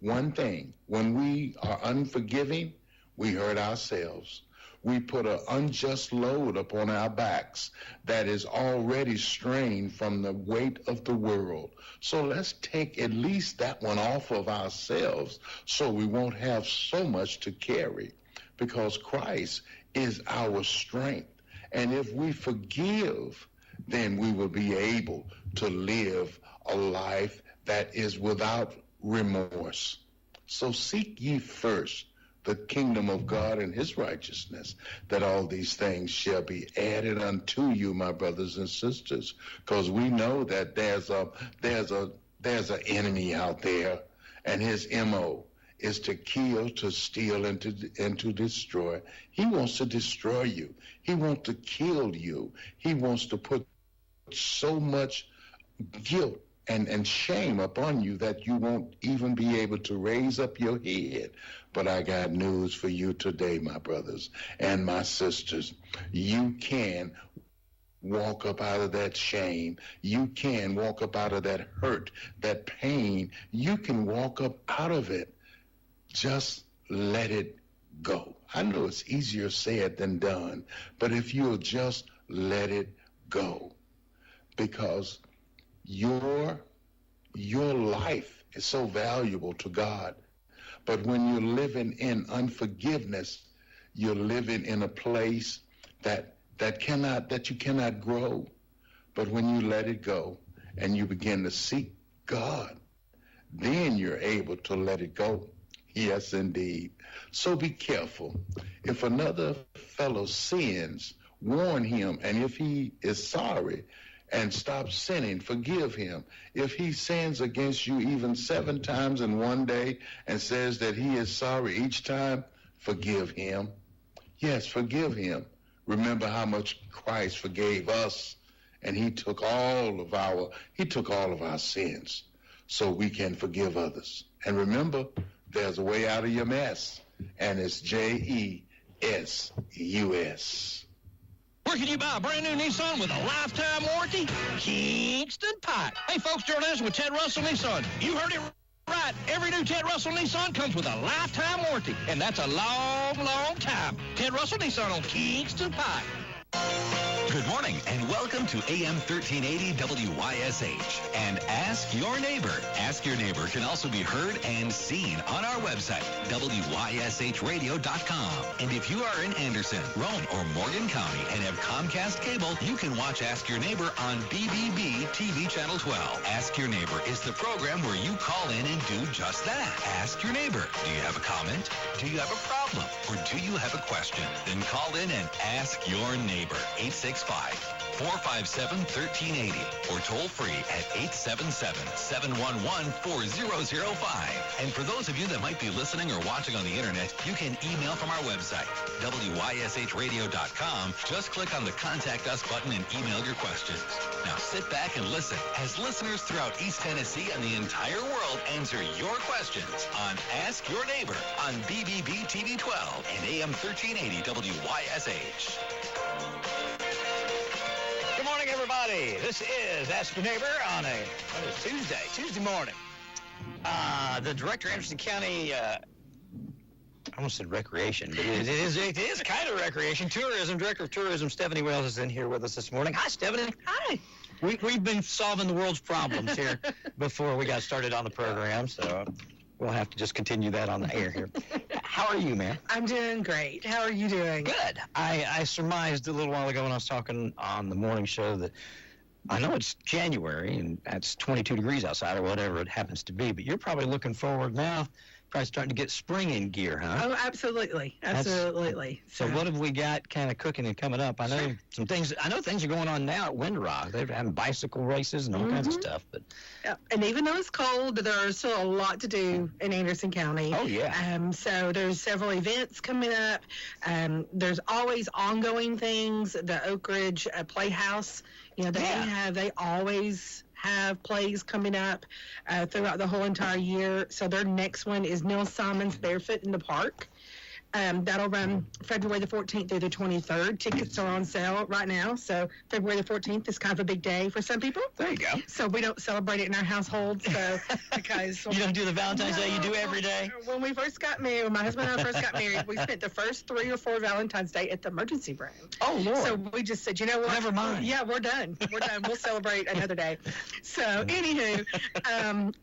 one thing. When we are unforgiving, we hurt ourselves. We put an unjust load upon our backs that is already strained from the weight of the world. So let's take at least that one off of ourselves so we won't have so much to carry, because Christ is our strength. And if we forgive, then we will be able to live a life that is without remorse. So seek ye first the kingdom of God and his righteousness, that all these things shall be added unto you, my brothers and sisters, because we know that there's an enemy out there, and his MO is to kill, to steal, and to destroy. He wants to destroy you. He wants to kill you. He wants to put so much guilt and shame upon you that you won't even be able to raise up your head. But I got news for you today, my brothers and my sisters. You can walk up out of that shame. You can walk up out of that hurt, that pain. You can walk up out of it. Just let it go. I know it's easier said than done, but if you'll just let it go, because your life is so valuable to God. But when you're living in unforgiveness, you're living in a place that you cannot grow. But when you let it go and you begin to seek God, then you're able to let it go. Yes, indeed. So be careful. If another fellow sins, warn him, and if he is sorry and stop sinning, forgive him. If he sins against you even 7 times in one day and says that he is sorry each time, forgive him. Yes, forgive him. Remember how much Christ forgave us, and he took all of our sins so we can forgive others. And remember, there's a way out of your mess, and it's JESUS. Where can you buy a brand new Nissan with a lifetime warranty? Kingston Pike. Hey, folks, Joe Anderson with Ted Russell Nissan. You heard it right. Every new Ted Russell Nissan comes with a lifetime warranty, and that's a long, long time. Ted Russell Nissan on Kingston Pike. Good morning, and welcome to AM 1380 WYSH and Ask Your Neighbor. Ask Your Neighbor can also be heard and seen on our website, WYSHradio.com. And if you are in Anderson, Roane, or Morgan County and have Comcast cable, you can watch Ask Your Neighbor on BBB TV Channel 12. Ask Your Neighbor is the program where you call in and do just that. Ask Your Neighbor. Do you have a comment? Do you have a problem? Or do you have a question? Then call in and ask your neighbor. 865-457-1380 or toll free at 877-711-4005. And for those of you that might be listening or watching on the internet, you can email from our website, WYSHradio.com. Just click on the Contact Us button and email your questions. Now sit back and listen as listeners throughout East Tennessee and the entire world answer your questions on Ask Your Neighbor on BBB TV 12 and AM 1380 WYSH. Good morning, everybody. This is Ask Your Neighbor on Tuesday morning. The director of Anderson County, I almost said recreation, but it is kind of recreation. Tourism, director of tourism, Stephanie Wells, is in here with us this morning. Hi, Stephanie. Hi. We've been solving the world's problems here before we got started on the program, so we'll have to just continue that on the air here. How are you, ma'am? I'm doing great. How are you doing? Good. I surmised a little while ago when I was talking on the morning show that I know it's January and that's 22 degrees outside or whatever it happens to be, but you're probably looking forward now, probably starting to get spring in gear, huh? Oh, absolutely. Absolutely. So what have we got kind of cooking and coming up? I know things are going on now at Windrock. They're having bicycle races and all kinds of stuff. But yeah. And even though it's cold, there's still a lot to do in Anderson County. Oh, yeah. So there's several events coming up. There's always ongoing things. The Oak Ridge Playhouse, they always have plays coming up throughout the whole entire year. So their next one is Neil Simon's Barefoot in the Park. That'll run February the 14th through the 23rd. Tickets are on sale right now. So February the 14th is kind of a big day for some people. There you go. So we don't celebrate it in our household. So because You don't do the Valentine's Day you do every day? When we first got married, when my husband and I first got married, we spent the first 3 or 4 Valentine's Day at the emergency room. Oh, Lord. So we just said, you know what? Never mind. Yeah, we're done. We're done. We'll celebrate another day. So anywho,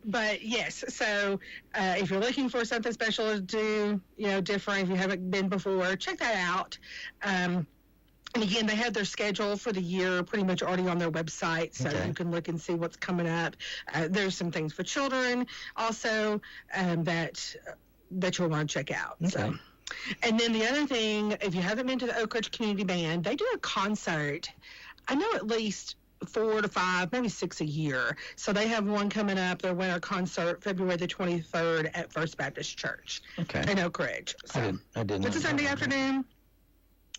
but yes, so if you're looking for something special to do, different, if you haven't been before, check that out. And again, they have their schedule for the year pretty much already on their website, so you can look and see what's coming up. There's some things for children also that you'll want to check out. Okay. So. And then the other thing, if you haven't been to the Oak Ridge Community Band, they do a concert. I know at least 4 to 5, maybe 6 a year. So they have one coming up, their winter concert, February the 23rd at First Baptist Church in Oak Ridge. So I didn't. It's a Sunday afternoon.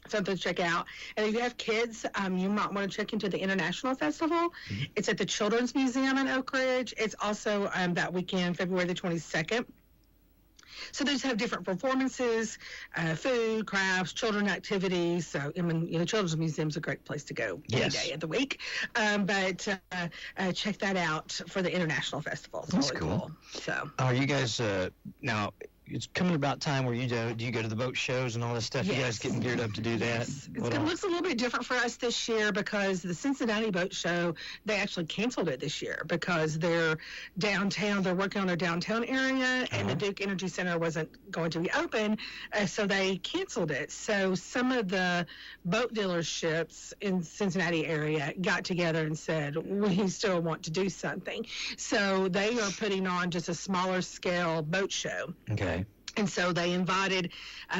Something to check out. And if you have kids, you might want to check into the International Festival. Mm-hmm. It's at the Children's Museum in Oak Ridge. It's also that weekend, February the 22nd. So they just have different performances, food, crafts, children activities. So, Children's Museum is a great place to go any day of the week. But check that out for the International Festival. That's really cool. So, are you guys now? It's coming about time where do you go to the boat shows and all this stuff? Yes. You guys getting geared up to do that? Yes. It looks a little bit different for us this year because the Cincinnati Boat Show, they actually canceled it this year because they're downtown. They're working on their downtown area, and the Duke Energy Center wasn't going to be open, so they canceled it. So some of the boat dealerships in Cincinnati area got together and said, we still want to do something. So they are putting on just a smaller scale boat show. Okay. And so they invited,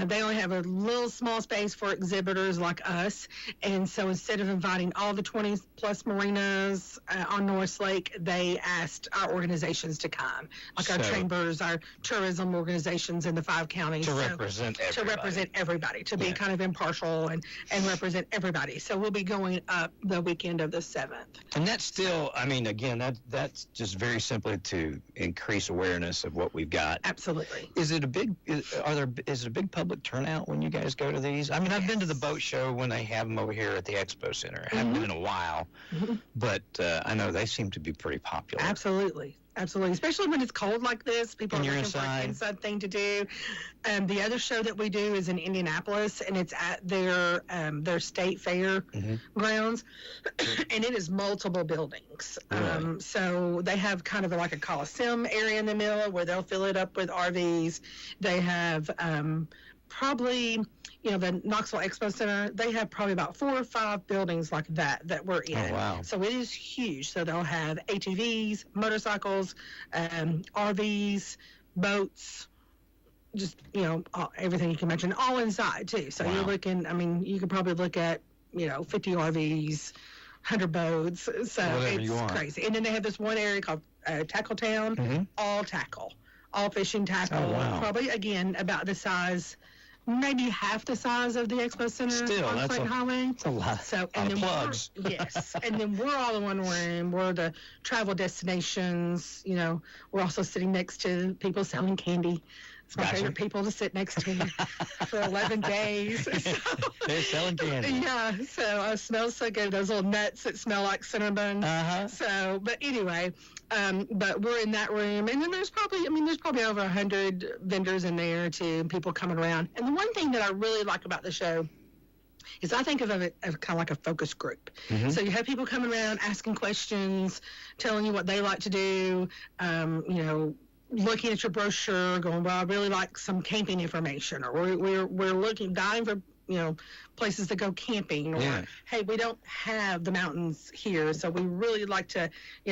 they only have a little small space for exhibitors like us. And so instead of inviting all the 20 plus marinas on Norris Lake, they asked our organizations to come, like our chambers, our tourism organizations in the 5 counties. To represent everybody. To represent everybody, to be kind of impartial and represent everybody. So we'll be going up the weekend of the 7th. And that's still, again, that's just very simply to increase awareness of what we've got. Absolutely. Is it a big big public turnout when you guys go to these? I've been to the boat show when they have them over here at the Expo Center. I haven't been in a while, but I know they seem to be pretty popular. Absolutely. Absolutely, especially when it's cold like this. People are looking for an inside thing to do. The other show that we do is in Indianapolis, and it's at their state fair grounds, and it is multiple buildings. Really? So they have kind of like a Coliseum area in the middle where they'll fill it up with RVs. They have probably, the Knoxville Expo Center, they have probably about 4 or 5 buildings like that we're in. Oh, wow. So it is huge. So they'll have ATVs, motorcycles, RVs, boats, just, everything you can imagine, all inside too. So you're looking, you could probably look at, 50 RVs, 100 boats. So whatever it's crazy. And then they have this one area called Tackle Town, all tackle, all fishing tackle. Oh, wow. Probably, again, about the size, maybe half the size of the Expo Center. Still, on Clayton Highway. That's a lot. So, and then plugs. Yes, and then we're all in one room. We're the travel destinations. We're also sitting next to people selling candy. It's my favorite people to sit next to for 11 days. So, they're selling candy. Yeah, so it smells so good. Those little nuts that smell like cinnamon. So, but anyway, but we're in that room, and then there's probably over 100 vendors in there too, people coming around. And the one thing that I really like about the show is I think of it as kind of like a focus group. So you have people coming around asking questions, telling you what they like to do, looking at your brochure, going, well, I really like some camping information, or we're dying for places to go camping, or hey, we don't have the mountains here, so we really like to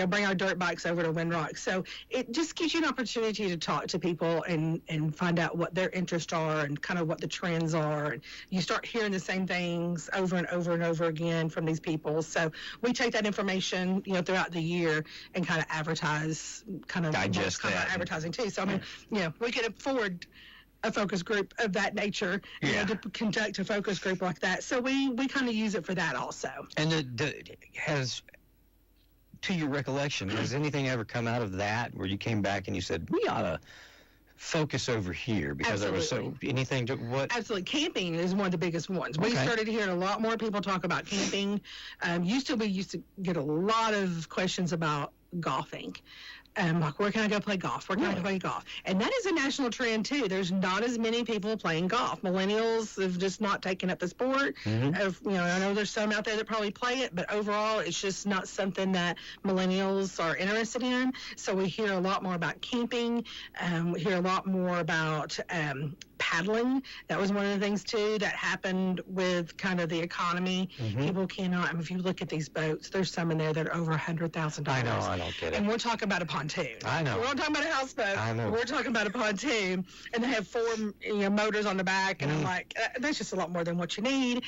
bring our dirt bikes over to Windrock. So it just gives you an opportunity to talk to people and find out what their interests are and kind of what the trends are, and you start hearing the same things over and over and over again from these people. So we take that information throughout the year and kind of advertise, digest that, advertising too. So we can afford a focus group of that nature, to conduct a focus group like that. So we kind of use it for that also. And to your recollection, has anything ever come out of that where you came back and you said, we ought to focus over here because there was anything to what? Absolutely. Camping is one of the biggest ones. We started hearing a lot more people talk about camping. We used to get a lot of questions about golfing. Like, where can I go play golf? Where can I go play golf? And that is a national trend, too. There's not as many people playing golf. Millennials have just not taken up the sport. I know there's some out there that probably play it, but overall, it's just not something that millennials are interested in. So we hear a lot more about camping. We hear a lot more about paddling. That was one of the things, too, that happened with kind of the economy. People cannot, if you look at these boats, there's some in there that are over $100,000. I know, I don't get it. And we're talking about a pontoon. I know. We're not talking about a houseboat. I know. We're talking about a pontoon, and they have 4 motors on the back, and I'm like, that's just a lot more than what you need.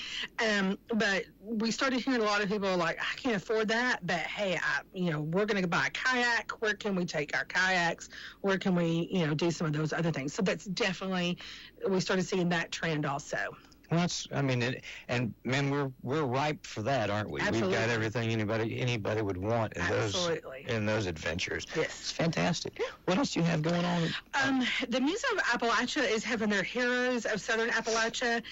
But we started hearing a lot of people like, I can't afford that, but hey, we're going to buy a kayak. Where can we take our kayaks? Where can we, do some of those other things? So that's definitely, we started seeing that trend also. Well, and man, we're ripe for that, aren't we? Absolutely. We've got everything anybody would want in those adventures. Yes, it's fantastic. What else do you have going on? The Museum of Appalachia is having their Heroes of Southern Appalachia.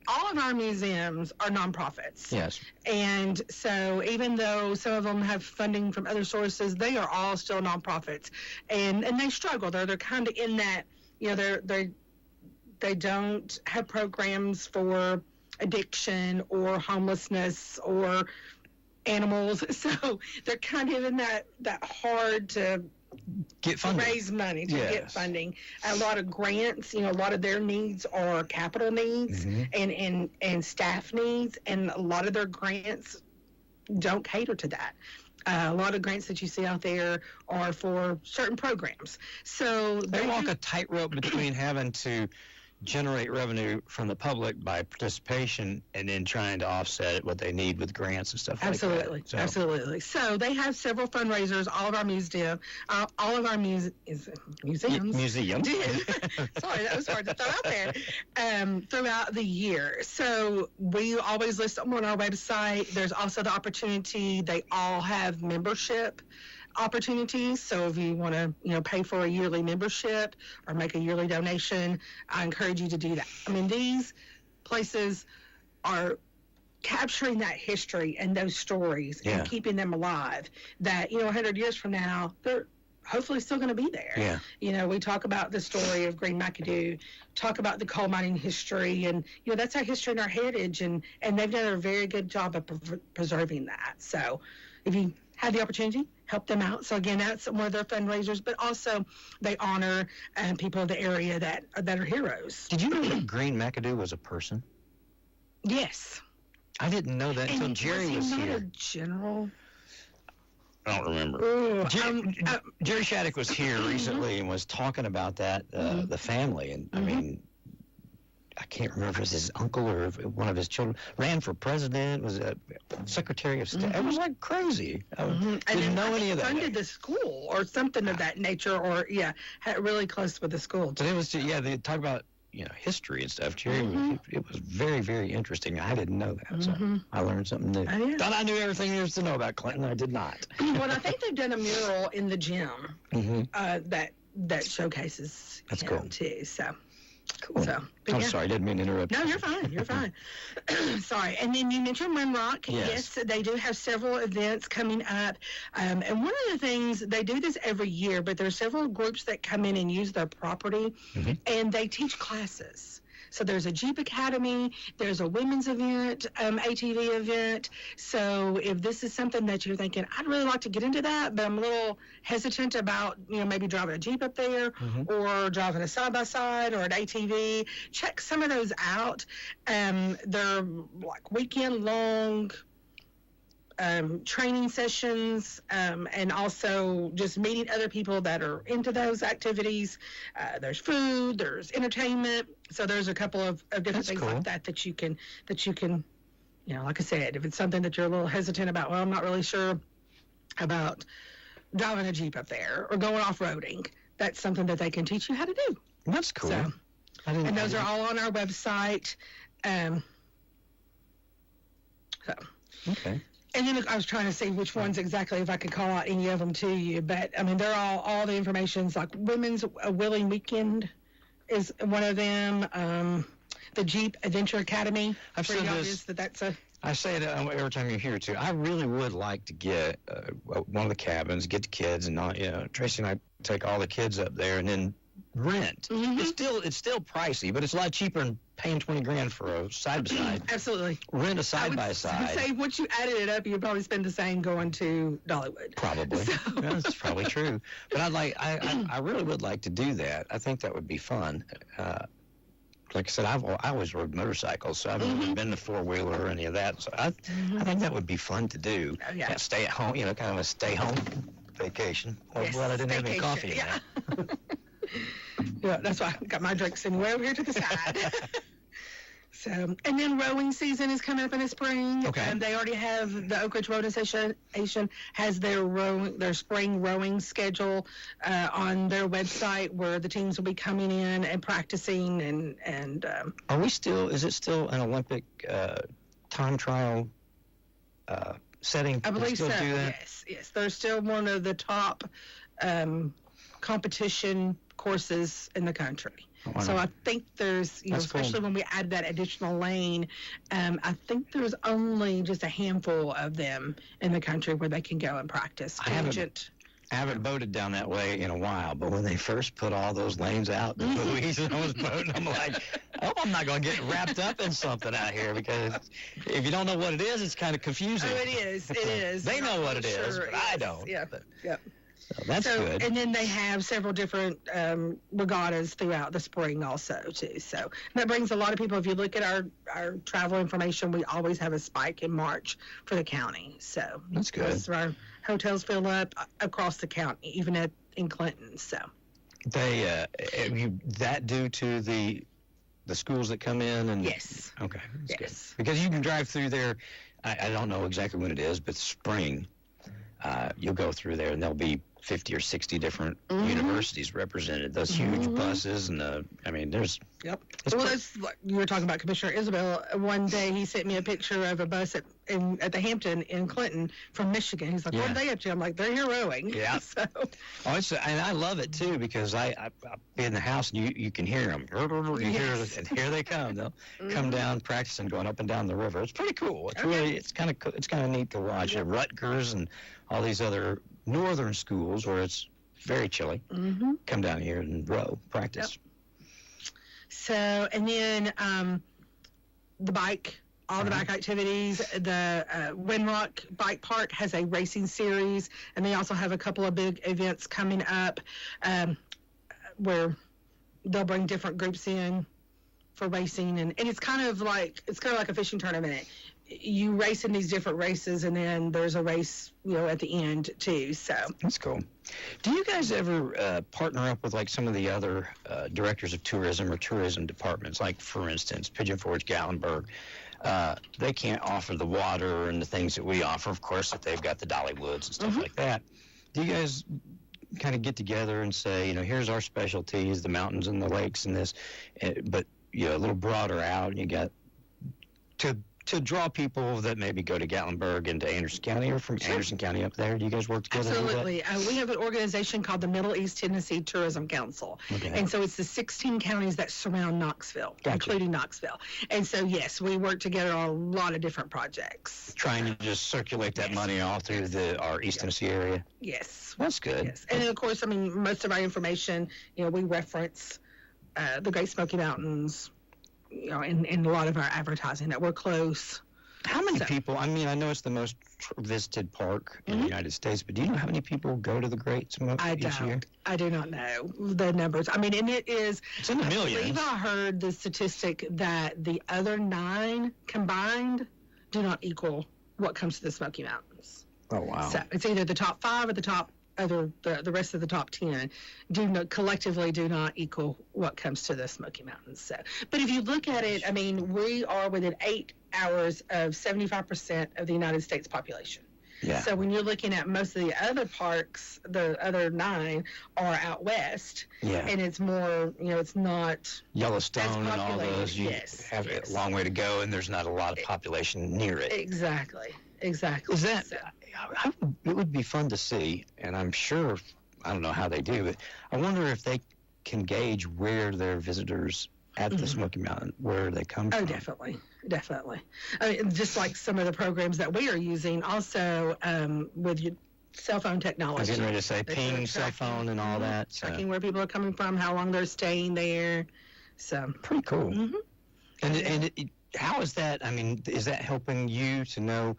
All of our museums are nonprofits. Yes. And so even though some of them have funding from other sources, they are all still nonprofits, and they struggle. They're kind of in that, they don't have programs for addiction or homelessness or animals. So they're kind of in that hard to get funding. Raise money to get funding. A lot of grants, a lot of their needs are capital needs and staff needs, and a lot of their grants don't cater to that. A lot of grants that you see out there are for certain programs. So they walk a tightrope between having to generate revenue from the public by participation and then trying to offset what they need with grants and stuff like that. Absolutely. So they have several fundraisers. All of our museums. Sorry, that was hard to throw out there. Throughout the year. So we always list them on our website. There's also the opportunity. They all have membership opportunities. So if you want to, pay for a yearly membership or make a yearly donation, I encourage you to do that. I mean, these places are capturing that history and those stories and keeping them alive. That, 100 years from now, they're hopefully still going to be there. Yeah. We talk about the story of Green McAdoo, talk about the coal mining history, and, that's our history and our heritage, and they've done a very good job of preserving that. So if you have the opportunity, help them out. So again, that's one of their fundraisers, but also they honor people in the area that are heroes. Did you know that Green McAdoo was a person? Yes. I didn't know that until Jerry was he not here. A general? I don't remember. Jerry Shattuck was here recently and was talking about that, the family, and I mean, I can't remember if it was his uncle or if one of his children ran for president, was a Secretary of State. It was like crazy. I didn't know any of that. Funded the school or something of that nature, or really close with the school. But it was, they talk about history and stuff. Jerry, it was very, very interesting. I didn't know that, so I learned something new. Thought I knew everything there is to know about Clinton. I did not. Well, I think they've done a mural in the gym that showcases him too. So. Cool. So, I'm sorry, I didn't mean to interrupt. No, you're fine. You're fine. Sorry. And then you mentioned Rimrock. Yes, they do have several events coming up. And one of the things, they do this every year, but there are several groups that come in and use their property, and they teach classes. So there's a Jeep Academy, there's a women's event, ATV event. So if this is something that you're thinking, I'd really like to get into that, but I'm a little hesitant about, maybe driving a Jeep up there or driving a side-by-side or an ATV, check some of those out. They're like weekend-long training sessions, and also just meeting other people that are into those activities. There's food, there's entertainment. So there's a couple of different things like that you can, like I said, if it's something that you're a little hesitant about, well, I'm not really sure about driving a Jeep up there or going off-roading, that's something that they can teach you how to do. That's cool. So, and those are all on our website. Okay. And then I was trying to see which ones exactly, if I could call out any of them to you. But, I mean, they're all the information's like Women's Willing Weekend is one of them. The Jeep Adventure Academy. I've said this. That's a... I say it every time you're here, too. I really would like to get one of the cabins, get the kids, and Tracy and I take all the kids up there and then rent. Mm-hmm. It's still pricey, but it's a lot cheaper than paying $20,000 for a side-by-side. Absolutely. Rent a side-by-side. I would say once you added it up, you'd probably spend the same going to Dollywood. Probably. So. Yeah, that's probably true. But I really would like to do that. I think that would be fun. Like I said, I always rode motorcycles, so I've never been to four-wheeler or any of that. So I think that would be fun to do. Oh, yeah. Stay at home, kind of a stay-home vacation. Yes, Well, I didn't have any staycation, coffee in yeah. that. Yeah, that's why I got my drinks anyway over here to the side. So, and then rowing season is coming up in the spring. Okay. And they already have the Oak Ridge Rowing Association has their spring rowing schedule on their website, where the teams will be coming in and practicing and. Is it still an Olympic time trial setting? I believe so. Do that? Yes. They're still one of the top competition courses in the country. Oh, so I think there's, especially cool. When we add that additional lane, I think there's only just a handful of them in the country where they can go and practice. I haven't boated down that way in a while, but when they first put all those lanes out, the buoys, and I was boating, I'm like, I'm not going to get wrapped up in something out here, because if you don't know what it is, it's kind of confusing. Oh, it is. They know what it is, but I don't. Yeah. Yep. So that's good. And then they have several different regattas throughout the spring also, too. So that brings a lot of people. If you look at our travel information, we always have a spike in March for the county. So that's good. Our hotels fill up across the county, even in Clinton. So they that due to the schools that come in? And yes. Okay. That's yes. Good. Because you can drive through there. I don't know exactly when it is, but spring. You'll go through there, and there'll be 50 or 60 different universities represented. Those huge buses, and there's... Yep. That's like you were talking about Commissioner Isabel. One day he sent me a picture of a bus at the Hampton in Clinton from Michigan. He's like, what are they up to? I'm like, they're here rowing. Yeah. So. And I love it, too, because I be in the house, and you can hear them. You hear, and here they come. They'll come down practicing, going up and down the river. It's pretty cool. It's kind of neat to watch. At Rutgers and all these other northern schools where it's very chilly, come down here and row, practice. Yep. So, and then the bike, all the bike activities, the Windrock Bike Park has a racing series, and they also have a couple of big events coming up where they'll bring different groups in for racing, and it's kind of like a fishing tournament. You race in these different races, and then there's a race, at the end too. So that's cool. Do you guys ever partner up with like some of the other directors of tourism or tourism departments? Like, for instance, Pigeon Forge, Gatlinburg. They can't offer the water and the things that we offer, of course, if they've got the Dollywoods and stuff like that. Do you guys kind of get together and say, here's our specialties, the mountains and the lakes and this, but a little broader out, and you got to draw people that maybe go to Gatlinburg and to Anderson County, or from Anderson County up there? Do you guys work together? Absolutely. We have an organization called the Middle East Tennessee Tourism Council. Okay. And so it's the 16 counties that surround Knoxville, including Knoxville. And so, yes, we work together on a lot of different projects. Trying to just circulate that money all through our East Tennessee area? Yes. That's good. Yes. And then, of course, most of our information, we reference the Great Smoky Mountains, in a lot of our advertising, that we're close. How many people, I know it's the most visited park in the United States, but do you know how many people go to the Great Smoky each year? I do not know the numbers. And it's in the millions. I believe I heard the statistic that the other 9 combined do not equal what comes to the Smoky Mountains. Oh, wow. So it's either the top 5 or the rest of the top 10 collectively do not equal what comes to the Smoky Mountains. So, but if you look at it, we are within 8 hours of 75% of the United States population. Yeah. So when you're looking at most of the other parks, the other 9 are out west. Yeah. And it's more, it's not Yellowstone and all those. You have a long way to go, and there's not a lot of population near it. Exactly. Exactly. Is that? It would be fun to see, and I'm sure. I don't know how they do, but I wonder if they can gauge where their visitors at the Smoky Mountain, where they come from. Oh, definitely. I mean, just like some of the programs that we are using, also with your cell phone technology. I was getting ready to say ping, cell phone, and all that. Tracking where people are coming from, how long they're staying there. So pretty cool. And how is that? I mean, is that helping you to know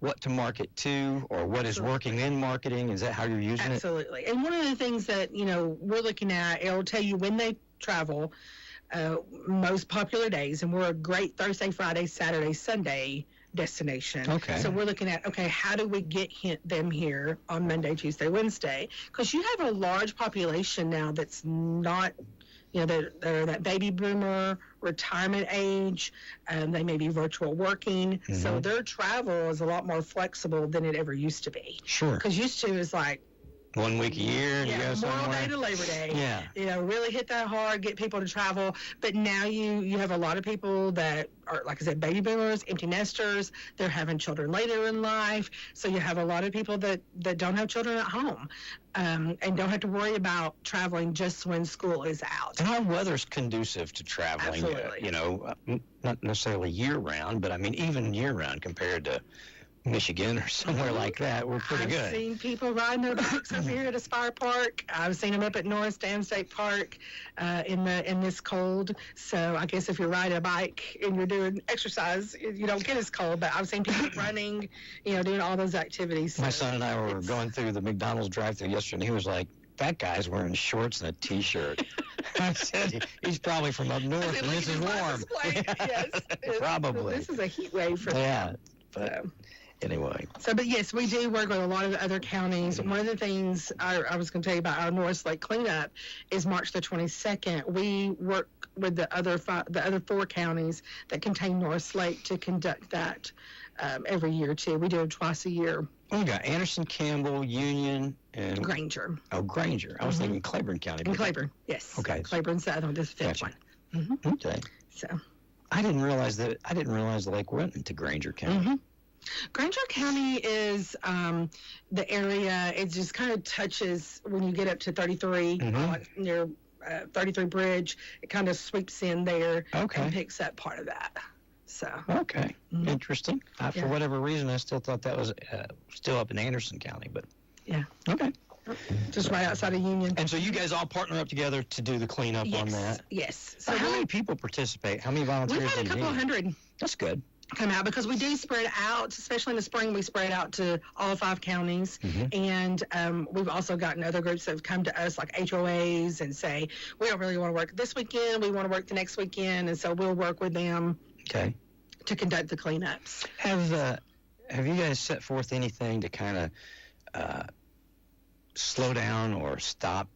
what to market to, or what is working in marketing? Is that how you're using it? Absolutely. And one of the things that we're looking at, it'll tell you when they travel, most popular days, and we're a great Thursday, Friday, Saturday, Sunday destination. Okay. So we're looking at, how do we get them here on Monday, Tuesday, Wednesday? Because you have a large population now that's not, they're that baby boomer retirement age. They may be virtual working. So their travel is a lot more flexible than it ever used to be. Sure. Because used to is like, 1 week a year, and you go somewhere. Memorial Day to Labor Day. Yeah. Really hit that hard, get people to travel. But now you have a lot of people that are, like I said, baby boomers, empty nesters. They're having children later in life. So you have a lot of people that don't have children at home and don't have to worry about traveling just when school is out. And our weather's conducive to traveling. Absolutely. Not necessarily year-round, but I mean even year-round compared to Michigan or somewhere like that. We're pretty good. I've seen people riding their bikes up here at Aspire Park. I've seen them up at Norris Dam State Park in this cold. So I guess if you're riding a bike and you're doing exercise, you don't get as cold. But I've seen people running, doing all those activities. So my son and I were going through the McDonald's drive-thru yesterday, and he was like, "That guy's wearing shorts and a T-shirt." I said, "He's probably from up north, and this is warm." Yes, probably. This is a heat wave for them. Yeah, but anyway. But yes, we do work with a lot of the other counties. One of the things I was going to tell you about our North Lake cleanup is March the 22nd. We work with the other 4 counties that contain North Lake to conduct that every year too. We do it twice a year. We got Anderson, Campbell, Union, and Granger. Oh, Granger. I was thinking Claiborne County. And Claiborne, yes. Okay. Claiborne's the other one, this 5th one. Okay. So. I didn't realize the lake went into Granger County. Granger County is the area, it just kind of touches when you get up to 33, near 33 Bridge. It kind of sweeps in there and picks up part of that. So. Okay, interesting. For whatever reason, I still thought that was still up in Anderson County, but. Yeah. Okay. Just right outside of Union. And so you guys all partner up together to do the cleanup on that? Yes. So how many people participate? How many volunteers We've had a couple hundred. That's good. Come out because we do spread out, especially in the spring. We spread out to all 5 counties, and we've also gotten other groups that have come to us, like HOAs, and say we don't really want to work this weekend. We want to work the next weekend, and so we'll work with them. Okay. To conduct the cleanups. Have you guys set forth anything to kind of slow down or stop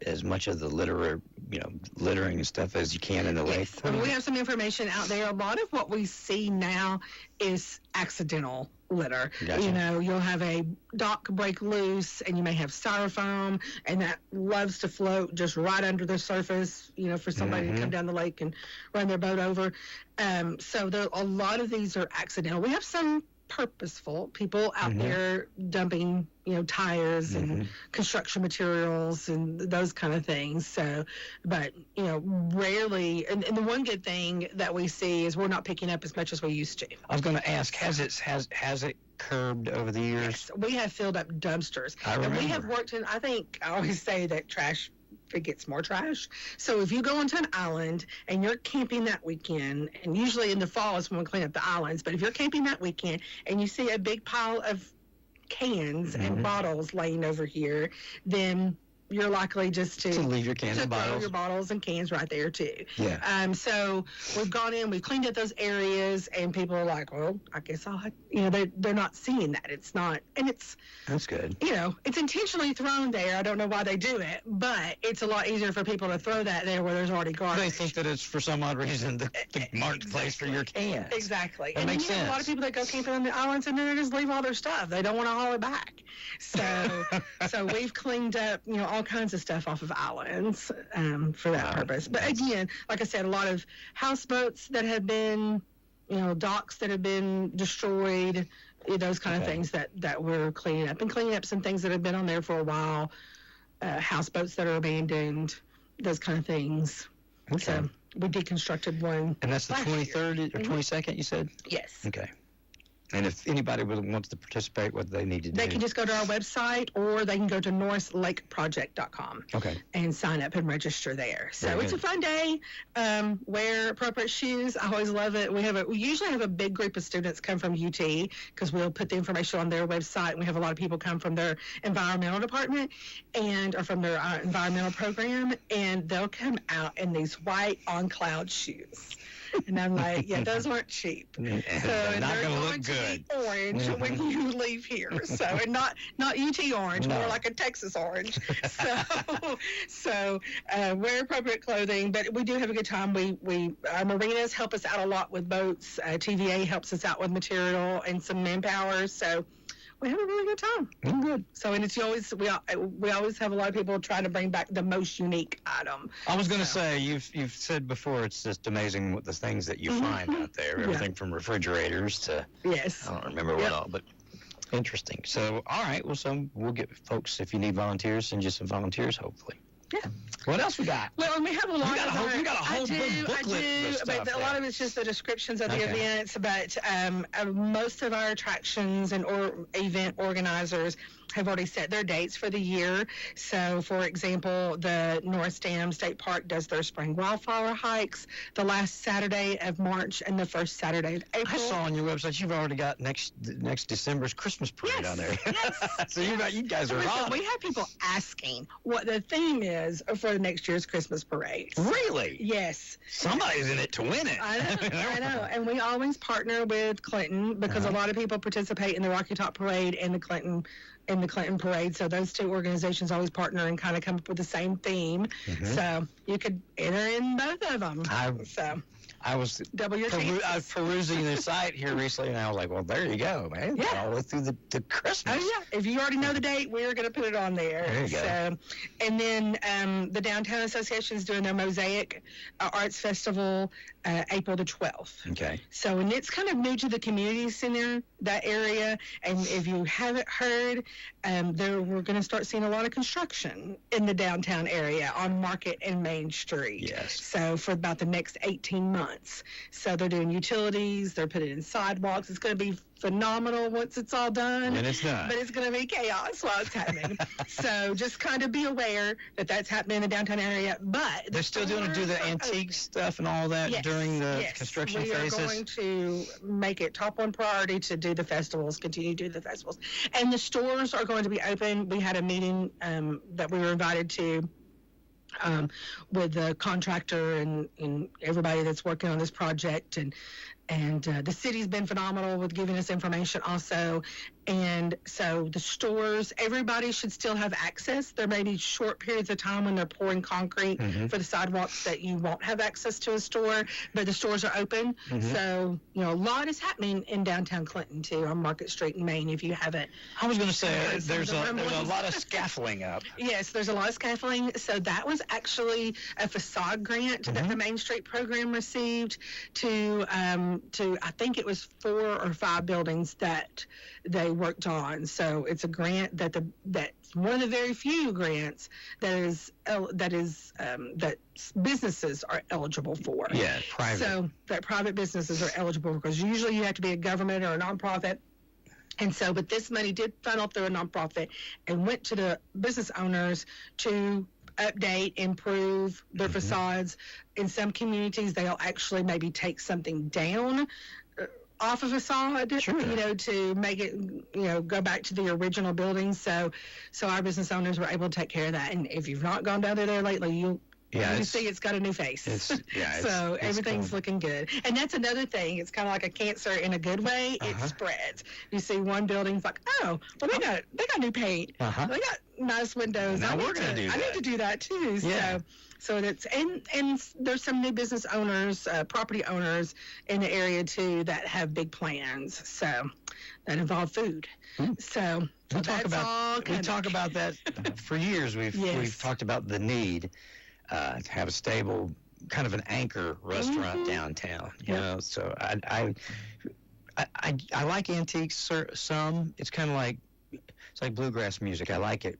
as much of the littering and stuff as you can in the lake? We have some information out there. A lot of what we see now is accidental litter. Gotcha. You'll have a dock break loose, and you may have styrofoam, and that loves to float just right under the surface, for somebody to come down the lake and run their boat over. So a lot of these are accidental. We have some purposeful people out there dumping, tires and construction materials and those kind of things. So, but, rarely, and the one good thing that we see is we're not picking up as much as we used to. I was going to ask, has it curbed over the years? Yes, we have filled up dumpsters. I remember. And we have worked in, I always say that trash gets more trash. So if you go onto an island and you're camping that weekend, and usually in the fall is when we clean up the islands, but if you're camping that weekend and you see a big pile of cans and bottles laying over here, then you're likely just to leave your cans and bottles. Throw your bottles and cans right there too. Yeah. So we've gone in, we've cleaned up those areas, and people are like, well, I guess they're not seeing that. It's not, and it's. That's good. It's intentionally thrown there. I don't know why they do it, but it's a lot easier for people to throw that there where there's already garbage. They think that it's for some odd reason the marked place for your cans. Exactly. That makes sense. Have a lot of people that go camping on the islands and then they just leave all their stuff. They don't want to haul it back. So we've cleaned up, all kinds of stuff off of islands for that purpose. But again, like I said, a lot of houseboats that have been, docks that have been destroyed, those kind of things that we're cleaning up some things that have been on there for a while, houseboats that are abandoned, those kind of things. Okay. So we deconstructed one. And that's the 23rd or 22nd, you said? Yes. Okay. And if anybody wants to participate, what do they need to do? They can just go to our website, or they can go to northlakeproject.com and sign up and register there. So it's a fun day. Wear appropriate shoes. I always love it. We usually have a big group of students come from UT because we'll put the information on their website. And we have a lot of people come from their environmental department or from their environmental program, and they'll come out in these white on-cloud shoes. And I'm like, yeah, those aren't cheap. So they're not going to look good. Orange when you leave here. So and not UT orange, more like a Texas orange. So wear appropriate clothing, but we do have a good time. Our marinas help us out a lot with boats. TVA helps us out with material and some manpower. So we have a really good time. Good. So, and it's always we always have a lot of people trying to bring back the most unique item. I was going to say, you've said before, it's just amazing what the things that you find out there. Everything from refrigerators to I don't remember what all, but interesting. So, all right. Well, so we'll get folks, if you need volunteers, send you some volunteers, hopefully. Yeah. What else we got? Well, we have a lot. We got a whole booklet. But a lot of it's just the descriptions of the events. But most of our attractions and event organizers have already set their dates for the year. So, for example, the North Dam State Park does their spring wildflower hikes the last Saturday of March and the first Saturday of April. I saw on your website you've already got next December's Christmas parade on there. Yes. So you guys are on. We have people asking what the theme is for next year's Christmas parade. Really? Yes. Somebody's in it to win it. I know. And we always partner with Clinton because a lot of people participate in the Rocky Top Parade and the Clinton Parade. So those two organizations always partner and kind of come up with the same theme. So you could enter in both of them. I was perusing the site here recently, and I was like, well, there you go, man. Yeah. All the way through the Christmas. Oh, yeah. If you already know the date, we're going to put it on there. There you go. And then the Downtown Association is doing their Mosaic Arts Festival April the 12th. Okay. So, and it's kind of new to the community center, that area. And if you haven't heard, we're going to start seeing a lot of construction in the downtown area on Market and Main Street. Yes. So for about the next 18 months. So they're doing utilities, they're putting in sidewalks. It's going to be phenomenal once it's all done. And it's done. But it's going to be chaos while it's happening. So just kind of be aware that that's happening in the downtown area. But they're still doing the antique stuff and all that during the construction phases? We are going to make it top one priority to do the festivals, continue to do the festivals. And the stores are going to be open. We had a meeting that we were invited to with the contractor and everybody that's working on this project, and the city's been phenomenal with giving us information also. And so the stores, everybody should still have access. There may be short periods of time when they're pouring concrete for the sidewalks that you won't have access to a store, but the stores are open. So, a lot is happening in downtown Clinton, too, on Market Street in Maine, if you haven't. I was going to say, there's a lot of scaffolding up. Yes, there's a lot of scaffolding. So that was actually a facade grant that the Main Street program received to I think it was 4 or 5 buildings that they worked on. So it's a grant that's one of the very few grants that businesses are eligible for. Yeah, private. So that private businesses are eligible, because usually you have to be a government or a nonprofit. And so, but this money did funnel through a nonprofit and went to the business owners to update, improve their facades. In some communities, they'll actually maybe take something down off a facade, to make it, go back to the original building. So our business owners were able to take care of that. And if you've not gone down there lately, you see it's got a new face. So everything's looking good. And that's another thing. It's kind of like a cancer in a good way. It spreads. You see one building's like, oh, well, they got new paint. They got nice windows. Now we're going to do that. I need to do that too. Yeah. So that's and there's some new business owners, property owners in the area too that have big plans. So that involve food. So we talk about that for years. We've talked about the need to have a stable, kind of an anchor restaurant downtown. You know, so I like antiques some. It's kind of like, it's like bluegrass music. I like it,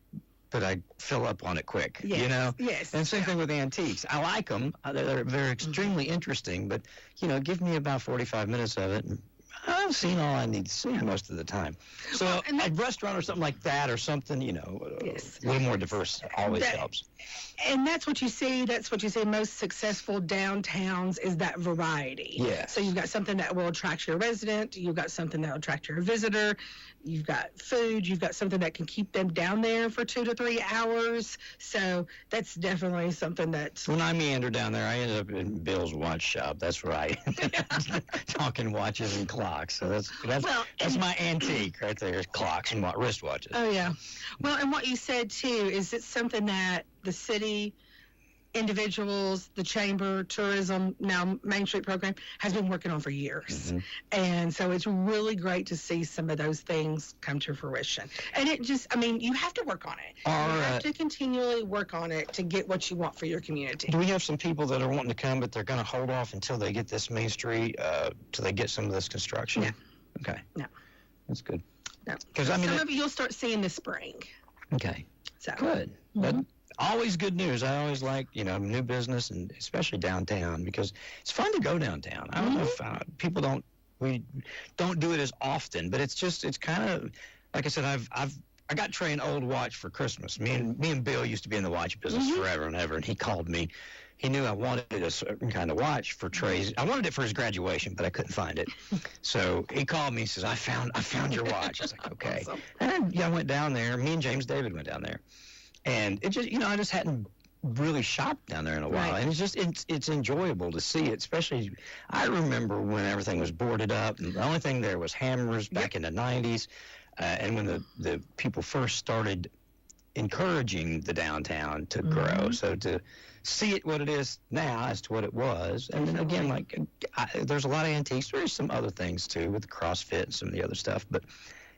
but I fill up on it quick, yes, you know? Yes. And same thing with antiques. I like them. They're extremely interesting, but, you know, give me about 45 minutes of it, and I've seen all I need to see most of the time. So a restaurant or something like that, or something, you know, yes, a little more diverse always helps. And that's what you see. That's what you see. Most successful downtowns is that variety. Yeah. So you've got something that will attract your resident. You've got something that will attract your visitor. You've got food. You've got something that can keep them down there for 2 to 3 hours. So that's definitely something that. When I meander down there, I ended up in Bill's watch shop. That's right. Talking watches and clocks. So that's my antique right there. Clocks and wristwatches. Oh yeah. Well, and what you said too is it's something that the city, individuals, the chamber, tourism, now Main Street program has been working on for years. Mm-hmm. And so it's really great to see some of those things come to fruition. And it just, I mean, you have to work on it. You have to continually work on it to get what you want for your community. Do we have some people that are wanting to come, but they're going to hold off until they get this Main Street, till they get some of this construction? No. Okay. No. That's good. No. Because I mean, some of it you'll start seeing this spring. Okay. So. Good. Mm-hmm. But always good news. I always like, you know, new business, and especially downtown, because it's fun to go downtown. I don't know if people we don't do it as often, but it's kind of, like I said, I got Trey an old watch for Christmas. Me and Bill used to be in the watch business forever and ever, and he called me. He knew I wanted a certain kind of watch for Trey's. I wanted it for his graduation, but I couldn't find it. So he called me and says, I found your watch. I was like, okay. Awesome. And I went down there. Me and James David went down there. And it just, you know, I just hadn't really shopped down there in a while. Right. And it's just, it's enjoyable to see it, especially, I remember when everything was boarded up, and the only thing there was hammers back in the 90s. And when the people first started encouraging the downtown to grow. So to see it what it is now as to what it was. And then again, like, there's a lot of antiques. There's some other things too with the CrossFit and some of the other stuff. But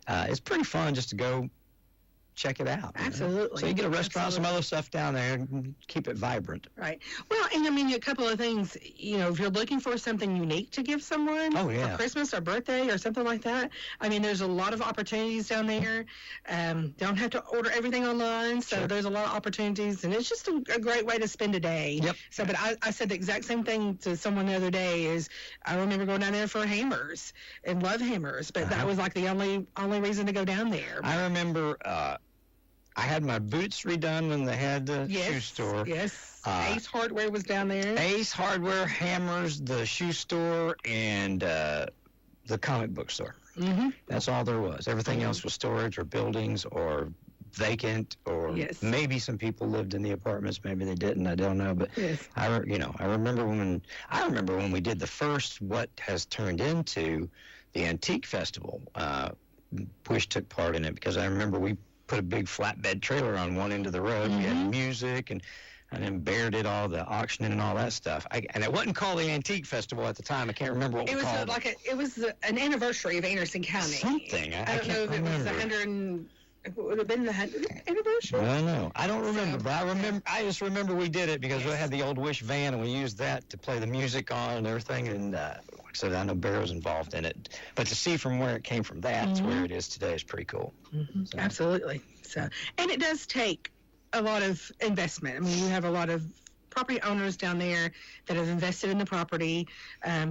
it's pretty fun just to go check it out. Absolutely. So you get a restaurant, some other stuff down there, and keep it vibrant. Right. Well, and I mean, a couple of things, you know, if you're looking for something unique to give someone for Christmas or birthday or something like that, I mean, there's a lot of opportunities down there. Don't have to order everything online, so there's a lot of opportunities, and it's just a great way to spend a day. Yep. So, but I said the exact same thing to someone the other day, is I remember going down there for hammers and love hammers, but that was like the only reason to go down there. I remember I had my boots redone when they had the shoe store. Yes. Ace Hardware was down there. Ace Hardware, hammers, the shoe store, and the comic book store. Mm-hmm. That's all there was. Everything else was storage or buildings or vacant, or maybe some people lived in the apartments. Maybe they didn't. I don't know. But I remember when we did the first, what has turned into the Antique Festival. WYSH took part in it, because I remember we put a big flatbed trailer on one end of the road. We had music, and then Bear did all the auctioning and all that stuff. And it wasn't called the Antique Festival at the time. I can't remember what we called it. It was an anniversary of Anderson County. Something. I don't know if it was it would have been the 100th anniversary. I don't know. I don't remember, but I just remember we did it because we had the old WYSH van, and we used that to play the music on and everything. And so I know Bear was involved in it. But to see from where it came from to where it is today is pretty cool. Mm-hmm. So. Absolutely. So, and it does take a lot of investment. I mean, you have a lot of property owners down there that have invested in the property,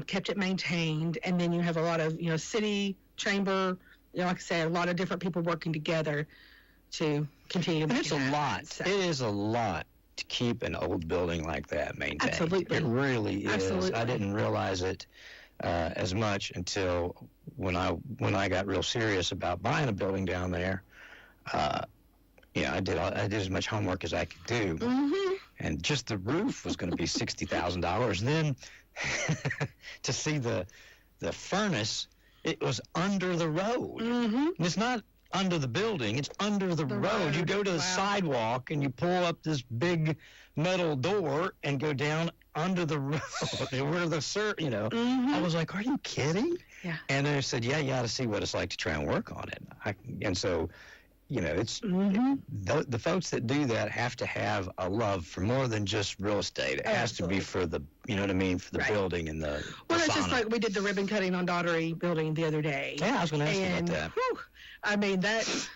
kept it maintained, and then you have a lot of, you know, city, chamber, you know, like I said, a lot of different people working together to continue to make it happen. It's a lot. So. It is a lot to keep an old building like that maintained. Absolutely. It really is. Absolutely. I didn't realize it as much until when I got real serious about buying a building down there. I did as much homework as I could do, and just the roof was going to be $60,000. And then to see the furnace, it was under the road. And it's not under the building; it's under the road. You go to the sidewalk and you pull up this big metal door and go down under the road where the I was like, "Are you kidding?" Yeah. And they said, "Yeah, you ought to see what it's like to try and work on it." And so it's Mm-hmm. the folks that do that have to have a love for more than just real estate. It has to be for the, you know what I mean, for the building and the Well, it's fauna. just like we did the ribbon cutting on Daughtery building the other day. Yeah, I was going to ask you about that. Whew, I mean, that,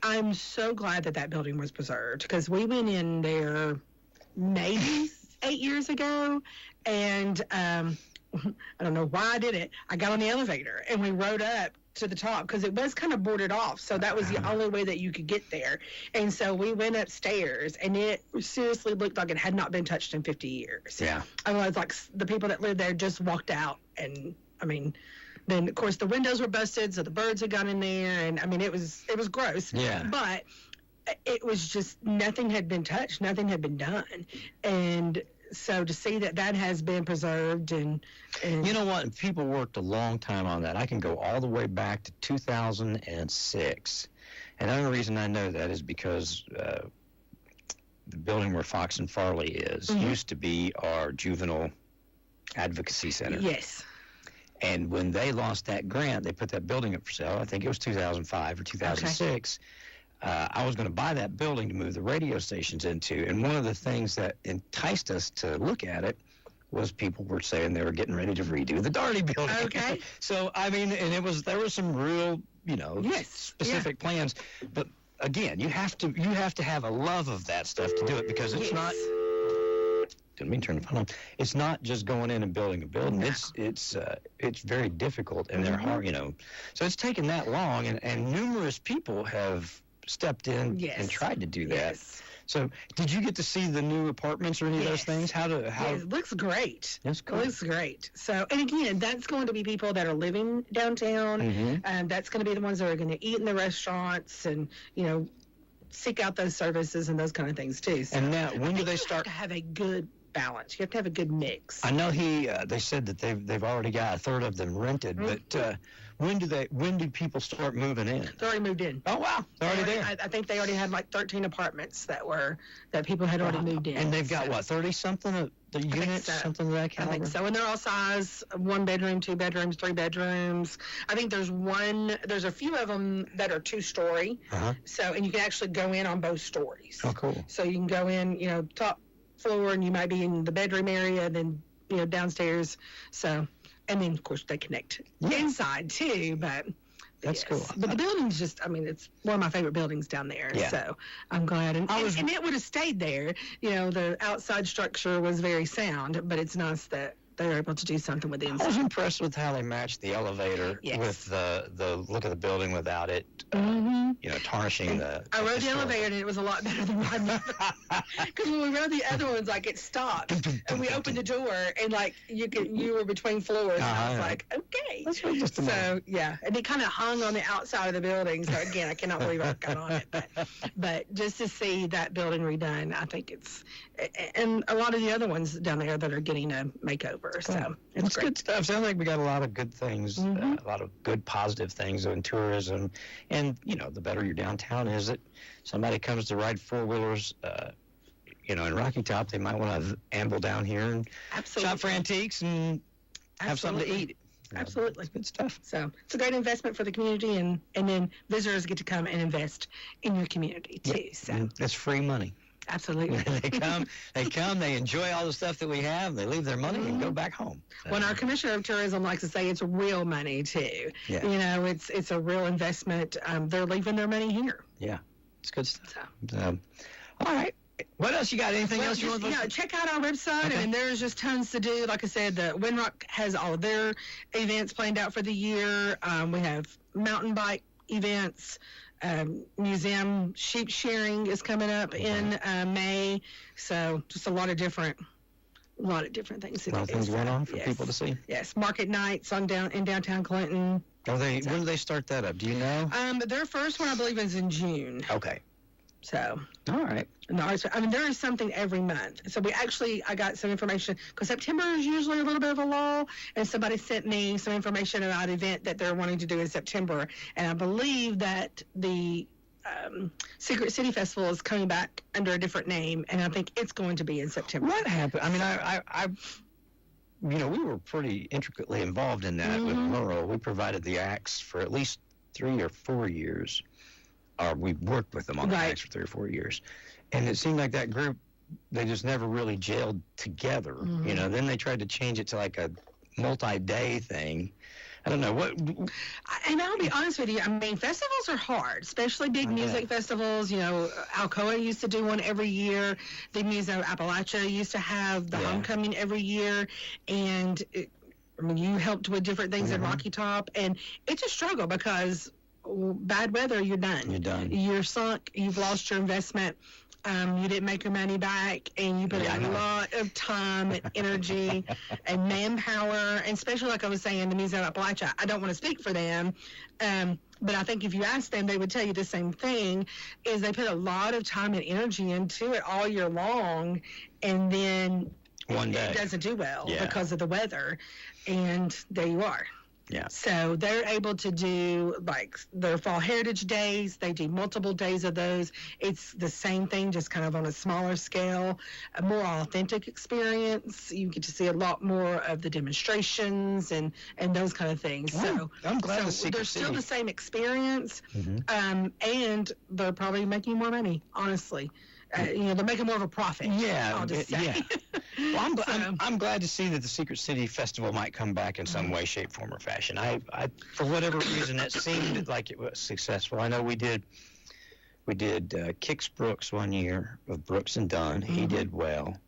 I'm so glad that building was preserved, because we went in there maybe 8 years ago, and I don't know why I did it. I got on the elevator and we rode up to the top because it was kind of boarded off, so that was the only way that you could get there. And so we went upstairs, and it seriously looked like it had not been touched in 50 years. Yeah. I was like, the people that lived there just walked out, and I mean, then of course the windows were busted, so the birds had gone in there, and I mean it was gross. Yeah. But it was just, nothing had been touched, nothing had been done, and so to see that has been preserved, and you know what? People worked a long time on that. I can go all the way back to 2006. And the only reason I know that is because the building where Fox and Farley is used to be our juvenile advocacy center. Yes. And when they lost that grant, they put that building up for sale. I think it was 2005 or 2006. I was going to buy that building to move the radio stations into, and one of the things that enticed us to look at it was people were saying they were getting ready to redo the Daugherty building. Okay. So, I mean, and there was some real, specific plans, but again, you have to have a love of that stuff to do it, because it's not. Didn't mean to turn the phone on. It's not just going in and building a building. No. It's very difficult, and they're hard, So it's taken that long, and numerous people have stepped in and tried to do that. Yes. So, did you get to see the new apartments or any of those things? How it looks great. That's cool. It looks great. So, and again, that's going to be people that are living downtown, and that's going to be the ones that are going to eat in the restaurants and, seek out those services and those kind of things too. So and now, when do they start? You have to have a good balance. You have to have a good mix. I know they said that they've already got a third of them rented, but when do people start moving in? They already moved in. Oh wow, they're already there. I think they already had like 13 apartments that people had already moved in. And they've got 30 something of the units, something of that caliber. I think so, and they're all size: 1 bedroom, 2 bedrooms, 3 bedrooms. I think there's a few of them that are 2-story. So, and you can actually go in on both stories. Oh, cool. So you can go in, top floor, and you might be in the bedroom area, and then downstairs. So, and then of course they connect inside too, but that's cool. But the building's just, it's one of my favorite buildings down there. Yeah. So I'm glad, and it would have stayed there. The outside structure was very sound, but it's nice that they were able to do something with the inside. I was impressed with how they matched the elevator with the look of the building without it, tarnishing the. I rode the elevator, and it was a lot better than riding because when we rode the other ones, it stopped, and we opened the door, and you were between floors, and I was like, okay. Let's wait just a minute. So and it kind of hung on the outside of the building. So again, I cannot believe I got on it, but just to see that building redone, I think it's, and a lot of the other ones down there that are getting a makeover. So it's great. Good stuff. Sounds like we got a lot of good things, a lot of good positive things in tourism. And, the better your downtown is, that somebody comes to ride 4-wheelers, in Rocky Top, they might want to amble down here and shop for antiques and have something to eat. Absolutely. It's good stuff. So it's a great investment for the community, and then visitors get to come and invest in your community too. Yep. So it's free money. Absolutely. they enjoy all the stuff that we have, they leave their money and go back home. So. When our Commissioner of Tourism likes to say it's real money too. Yeah. It's a real investment. They're leaving their money here. Yeah. It's good stuff. So, all right. What else you got? Anything else you want to check out our website. Okay. There's just tons to do. Like I said, the Windrock has all of their events planned out for the year. We have mountain bike events. Museum sheep shearing is coming up in May, so just a lot of different things to do. A lot of things going on for people to see. Yes, market nights in downtown Clinton. When do they start that up? Do you know? Their first one, I believe, is in June. Okay. So. All right. There is something every month. So I got some information, because September is usually a little bit of a lull, and somebody sent me some information about an event that they're wanting to do in September, and I believe that the Secret City Festival is coming back under a different name, and I think it's going to be in September. What happened? I we were pretty intricately involved in that with Merle. We provided the acts for at least 3 or 4 years, or we've worked with them on the acts for 3 or 4 years, and it seemed like that group, they just never really gelled together. Mm-hmm. You know, then they tried to change it to like a multi-day thing. I don't know what. And I'll be honest with you. I mean, festivals are hard, especially big music festivals. You know, Alcoa used to do one every year. The Museo Appalachia used to have the homecoming every year, and I mean, you helped with different things at Rocky Top, and it's a struggle because bad weather, you're done. You're done. You're sunk. You've lost your investment. You didn't make your money back, and you put a lot of time and energy and manpower, and especially like I was saying, the Museum of Appalachia. I don't want to speak for them, but I think if you ask them, they would tell you the same thing, is they put a lot of time and energy into it all year long, and then one day it doesn't do well because of the weather, and there you are. Yeah. So they're able to do like their Fall Heritage Days. They do multiple days of those. It's the same thing, just kind of on a smaller scale, a more authentic experience. You get to see a lot more of the demonstrations and those kind of things. Well, so I'm glad to see they're still the same experience, and they're probably making more money, honestly. You know, they're making more of a profit. Yeah, I'll just say. Yeah. Well, I'm glad to see that the Secret City Festival might come back in some way, shape, form, or fashion. I for whatever reason, it seemed like it was successful. I know we did Kix Brooks one year of Brooks and Dunn. He did well.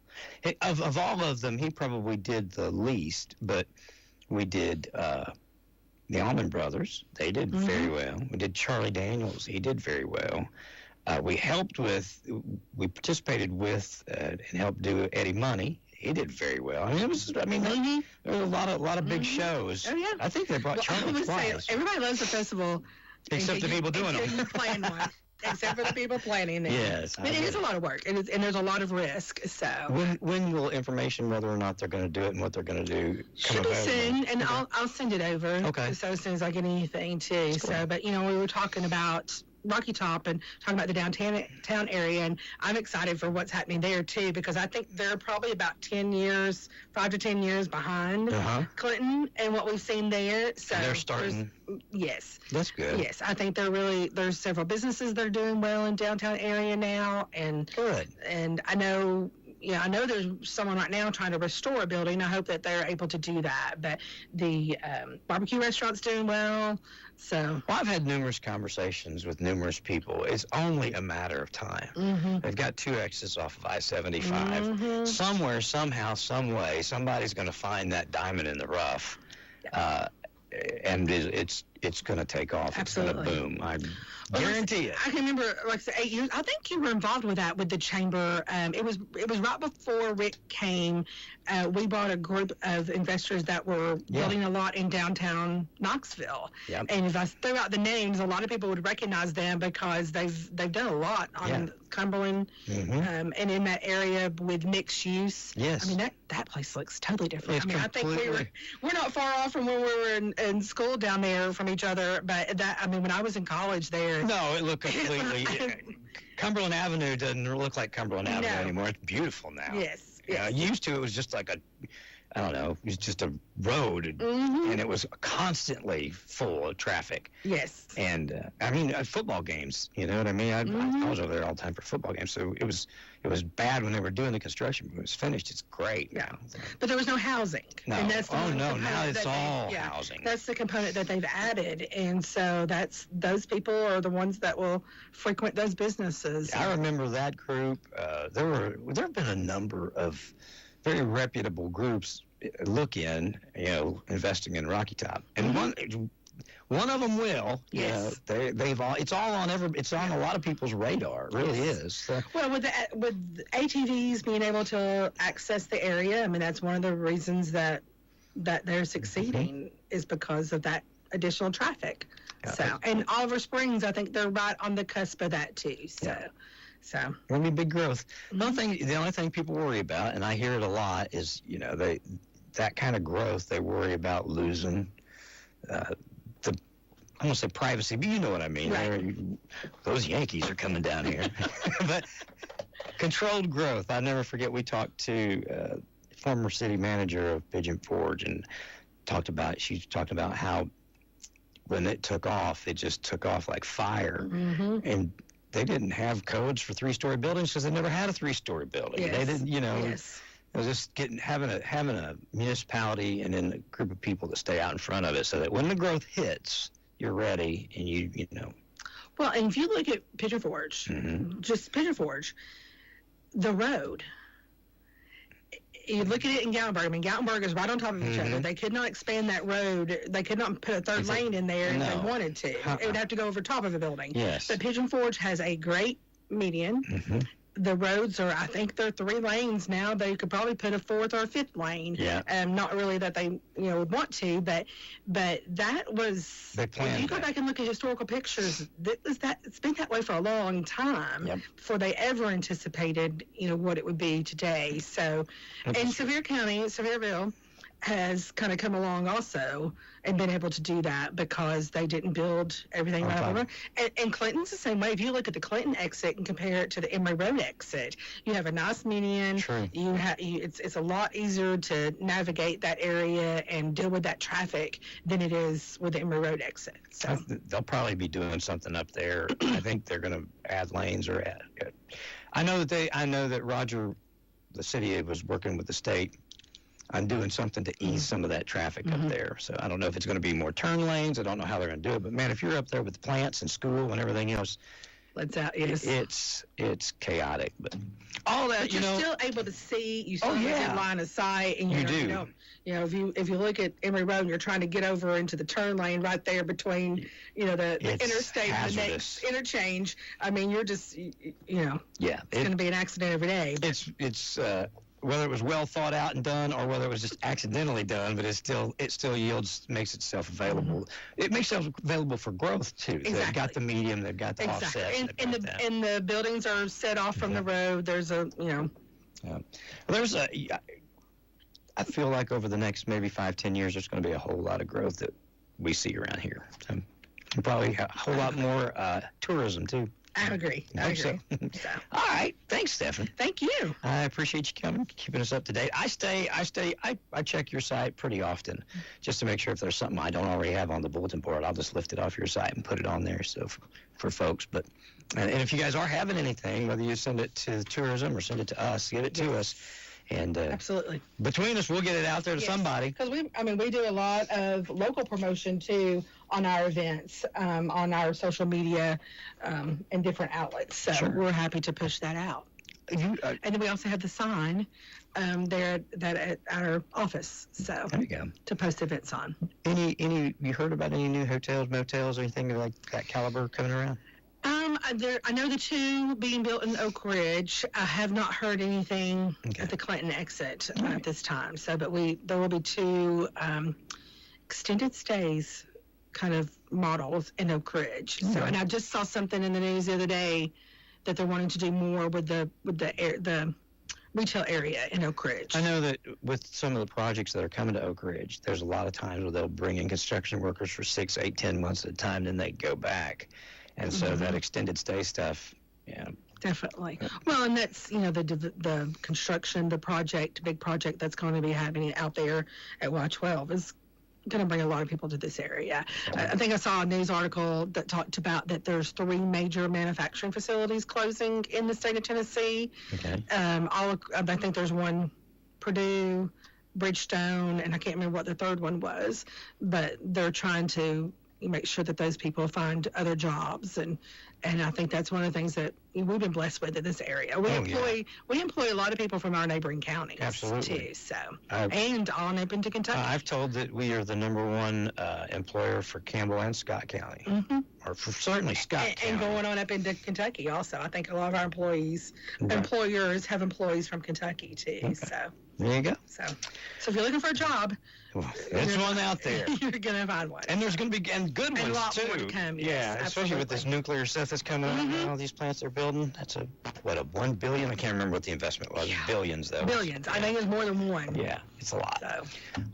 Of all of them, he probably did the least, but we did the Allman Brothers. They did very well. We did Charlie Daniels. He did very well. We participated with and helped do Eddie Money. He did very well. I mean, there were a lot of big shows. Oh, yeah. I think they brought Charlie twice. Everybody loves the festival. Except the people doing them. You plan one. Except for the people planning it. Yes. But it is a lot of work, and there's a lot of risk. So when will information whether or not they're going to do it and what they're going to do should be soon, and I'll send it over. Okay. So as soon as I get anything too. Cool. So, but you know, we were talking about Rocky Top and talking about the downtown area, and I'm excited for what's happening there too, because I think they're probably about 5 to 10 years behind Clinton and what we've seen there. So and they're starting. Yes. That's good. Yes, I think there's several businesses that are doing well in downtown area now, and good. And I know there's someone right now trying to restore a building. I hope that they're able to do that. But the barbecue restaurant's doing well. So I've had numerous conversations with numerous people. It's only a matter of time. They've got 2 exits off of I-75. Somewhere, somehow, some way, somebody's going to find that diamond in the rough. And it's going to take off. Absolutely. It's going to boom. I guarantee it. I can remember, like I said, 8 years. I think you were involved with that with the chamber. It was right before Rick came. We brought a group of investors that were building a lot in downtown Knoxville. Yep. And if I throw out the names, a lot of people would recognize them because they've done a lot on Cumberland and in that area with mixed use. Yes. I mean, that place looks totally different. It's I think we're not far off from when we were in school down there from each other. But when I was in college there. No, it looked completely. Cumberland Avenue doesn't look like Cumberland Avenue anymore. It's beautiful now. Yes. Used to, it was just like it was just a road, and it was constantly full of traffic. Yes. And football games, you know what I mean? I was over there all the time for football games, so it was bad when they were doing the construction. When it was finished, it's great now. But there was no housing. No. And that's now it's all housing. That's the component that they've added, and so those people are the ones that will frequent those businesses. I remember that group. There have been a number of very reputable groups investing in Rocky Top, and one of them will. Yes. It's on a lot of people's radar. It really is. So. Well, with ATVs being able to access the area, I mean, that's one of the reasons that they're succeeding is because of that additional traffic. So, and Oliver Springs, I think they're right on the cusp of that too. So it'll be big growth. The only thing people worry about, and I hear it a lot, is that kind of growth they worry about losing I won't say privacy, but you know what I mean. Right. Those Yankees are coming down here. But controlled growth. I'll never forget we talked to former city manager of Pigeon Forge and she talked about how when it took off, it just took off like fire. Mm-hmm. And they didn't have codes for 3-story buildings because they never had a 3-story building. Yes. They didn't, Yes. It was just having a municipality and then a group of people that stay out in front of it so that when the growth hits, you're ready and you know. Well, and if you look at Pigeon Forge, just Pigeon Forge, the road, you look at it in Gatlinburg. I mean, Gatlinburg is right on top of each other. They could not expand that road. They could not put a third lane in there if they wanted to. It would have to go over top of a building. Yes. But Pigeon Forge has a great median. The roads are, I think they're 3 lanes now. They could probably put a 4th or a 5th lane. Yeah. Not really that they, would want to, but that was. They planned if you go back and look at historical pictures, it's been that way for a long time before they ever anticipated, what it would be today. So, and Sevier County, Sevierville, has kind of come along also and been able to do that because they didn't build everything right over. And Clinton's the same way. If you look at the Clinton exit and compare it to the Emory Road exit, you have a nice median. True. It's a lot easier to navigate that area and deal with that traffic than it is with the Emory Road exit. So they'll probably be doing something up there. I think they're going to add lanes or I know that Roger, the city, was working with the state on doing something to ease some of that traffic up there. So I don't know if it's going to be more turn lanes. I don't know how they're going to do it. But, man, if you're up there with the plants and school and everything else, it's chaotic. But all that, but you're still able to see. You still have a line of sight. And you do. If you look at Emory Road and you're trying to get over into the turn lane right there between, the interstate and the next interchange, I mean, you're just, it's going to be an accident every day. It's whether it was well thought out and done or whether it was just accidentally done, but it still makes itself available. It makes itself available for growth too. Exactly. They've got the medium, they've got the offsets. And the buildings are set off from the road. There's a, I feel like over the next maybe 5-10 years, there's going to be a whole lot of growth that we see around here. So, and probably a whole lot more tourism too. I agree. So. All right. Thanks, Stephanie. Thank you. I appreciate you coming, keeping us up to date. I check your site pretty often just to make sure if there's something I don't already have on the bulletin board, I'll just lift it off your site and put it on there. So for folks, but and if you guys are having anything, whether you send it to tourism or send it to us, get it to us. And absolutely. Between us, we'll get it out there to somebody. Because we do a lot of local promotion too on our events, on our social media, and different outlets. So we're happy to push that out. And then we also have the sign there at our office. So there you go. To post events on. Any you heard about any new hotels, motels, or anything like that caliber coming around? I know the 2 being built in Oak Ridge. I have not heard anything at the Clinton exit at this time. So, but there will be 2 extended stays kind of models in Oak Ridge. So, and I just saw something in the news the other day that they're wanting to do more with the retail area in Oak Ridge. I know that with some of the projects that are coming to Oak Ridge, there's a lot of times where they'll bring in construction workers for 6, 8, 10 months at a time, then they go back. And so that extended stay stuff, definitely. Well, and that's the construction, the big project that's going to be happening out there at Y12 is going to bring a lot of people to this area. I think I saw a news article that talked about that there's 3 major manufacturing facilities closing in the state of Tennessee. Okay. I think there's one, Purdue, Bridgestone, and I can't remember what the third one was, but they're trying to make sure that those people find other jobs, and I think that's one of the things that we've been blessed with in this area. We employ a lot of people from our neighboring counties. Absolutely. Too. So and on up into Kentucky. I've told that we are the #1 employer for Campbell and Scott County, or for certainly Scott County. And going on up into Kentucky also. I think a lot of our employers have employees from Kentucky too. Okay. So there you go. So if you're looking for a job, there's one out there. You're gonna find one. And there's gonna be good ones a lot too. More to come, especially with this nuclear stuff that's coming up and all these plants they're building. That's a $1 billion? I can't remember what the investment was. Billions though. Billions. I think it's more than one. Yeah, it's a lot. So.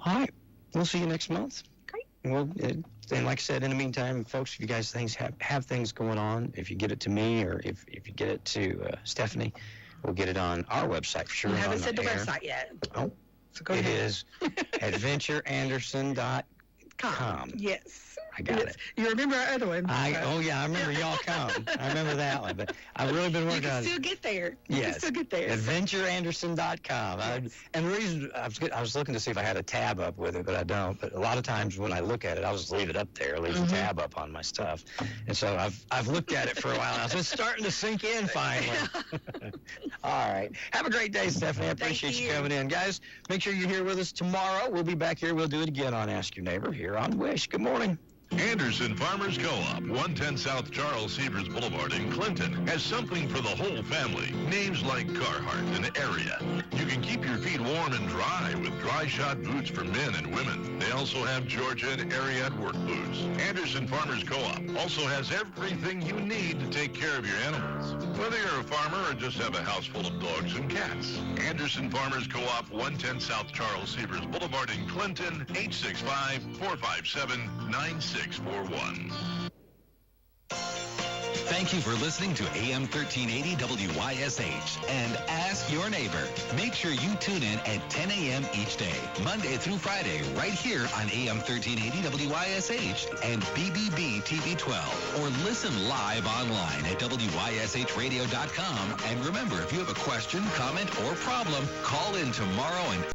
All right. We'll see you next month. Great. And like I said, in the meantime, folks, if you guys have things going on, if you get it to me or if you get it to Stephanie, we'll get it on our website for sure. You haven't said the website yet. Oh, so go ahead. It is adventureanderson.com. Yes. I got it. You remember our other one? Oh yeah, I remember Y'all Come. I remember that one. But I've really been working on it. You can still get there. Yes. You can still get there. AdventureAnderson.com. Yes. And the reason I was looking to see if I had a tab up with it, but I don't. But a lot of times when I look at it, I'll just leave it up there, leave the tab up on my stuff. And so I've looked at it for a while now. So it's starting to sink in finally. All right. Have a great day, Stephanie. I appreciate you coming in. Guys, make sure you're here with us tomorrow. We'll be back here. We'll do it again on Ask Your Neighbor here on WYSH. Good morning. Anderson Farmers Co-op, 110 South Charles Severs Boulevard in Clinton, has something for the whole family. Names like Carhartt and Area. You can keep your feet warm and dry with dry shot boots for men and women. They also have Georgia and Ariat work boots. Anderson Farmers Co-op also has everything you need to take care of your animals. Whether you're a farmer or just have a house full of dogs and cats. Anderson Farmers Co-op, 110 South Charles Severs Boulevard in Clinton, 865-457-9641. Thank you for listening to AM 1380 WYSH and Ask Your Neighbor. Make sure you tune in at 10 a.m. each day, Monday through Friday, right here on AM 1380 WYSH and BBB TV 12. Or listen live online at WYSHradio.com. And remember, if you have a question, comment, or problem, call in tomorrow and